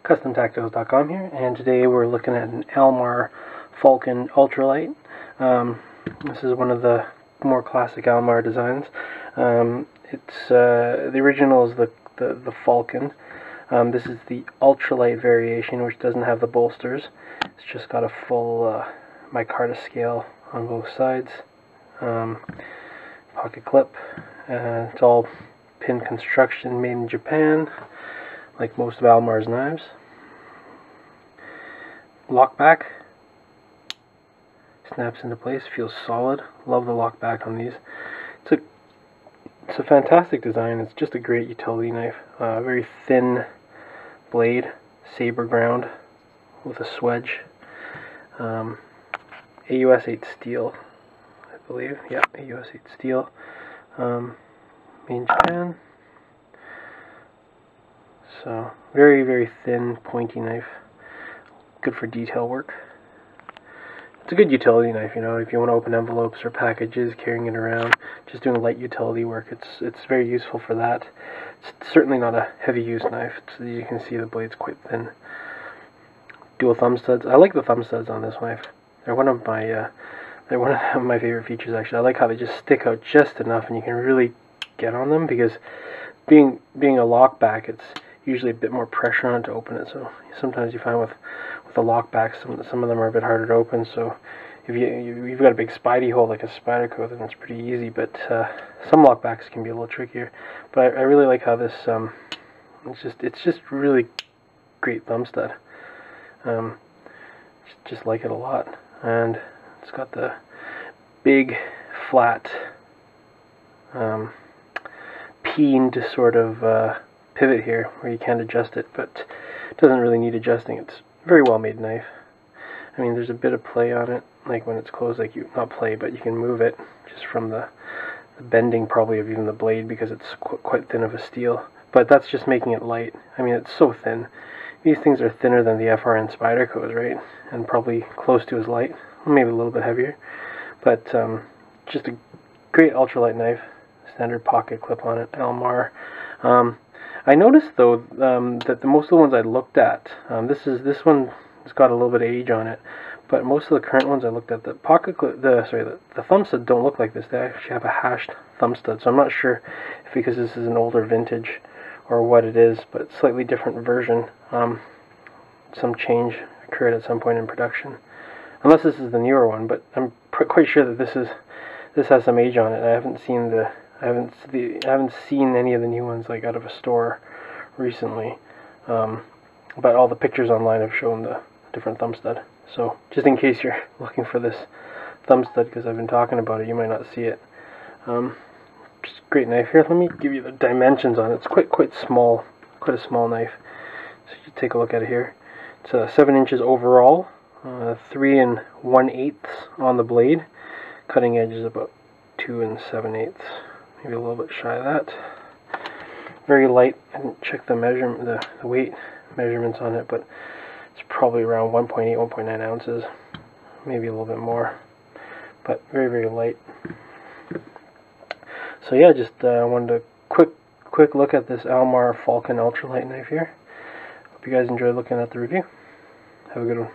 CustomTactiles.com here, and today we're looking at an Almar Falcon Ultralight. This is one of the more classic Almar designs. The original is the Falcon. This is the ultralight variation, which doesn't have the bolsters. It's just got a full micarta scale on both sides. Pocket clip. It's all pin construction, made in Japan, like most of Almar's knives. Lockback. Snaps into place, feels solid. Love the lockback on these. It's a fantastic design. It's just a great utility knife. Very thin blade, saber ground with a swedge. AUS 8 steel, I believe. Yeah, AUS 8 steel. Made in Japan. So very, very thin, pointy knife. Good for detail work. It's a good utility knife, you know, if you want to open envelopes or packages, carrying it around, just doing light utility work. It's very useful for that. It's certainly not a heavy use knife. As you can see, the blade's quite thin. Dual thumb studs. I like the thumb studs on this knife. They're one of my favorite features, actually. I like how they just stick out just enough, and you can really get on them, because being a lockback, it's usually a bit more pressure on it to open it. So sometimes you find with the lockbacks, some of them are a bit harder to open. So if you've got a big spidey hole like a Spyderco, then it's pretty easy. But some lockbacks can be a little trickier. But I really like how this it's just really great thumb stud. Just like it a lot, and it's got the big flat peened sort of pivot here where you can't adjust it, but it doesn't really need adjusting. It's a very well made knife. I mean, there's a bit of play on it, like when it's closed, like not play, but you can move it just from the bending probably of even the blade, because it's quite thin of a steel. But that's just making it light. I mean, it's so thin. These things are thinner than the FRN Spydercos, right? And probably close to as light, maybe a little bit heavier. But just a great ultralight knife. Standard pocket clip on it, Almar. I noticed though that most of the ones I looked at, this one has got a little bit of age on it, but most of the current ones I looked at, the pocket clip, the thumb stud don't look like this. They actually have a hashed thumb stud. So I'm not sure if because this is an older vintage or what it is, but slightly different version. Some change occurred at some point in production, unless this is the newer one. But I'm quite sure that this has some age on it. I haven't seen any of the new ones like out of a store recently, but all the pictures online have shown the different thumb stud. So just in case you're looking for this thumb stud, because I've been talking about it, you might not see it. Just a great knife. Here, let me give you the dimensions on it. It's quite small, quite a small knife. So you take a look at it here. It's 7 inches overall, 3 1/8 on the blade. Cutting edge is about 2 7/8, maybe a little bit shy of that. Very light. I didn't check the measurement, the weight measurements on it, but it's probably around 1.8, 1.9 ounces, maybe a little bit more. But very, very light. So yeah, just wanted a quick look at this Almar Falcon Ultralight knife here. Hope you guys enjoyed looking at the review. Have a good one.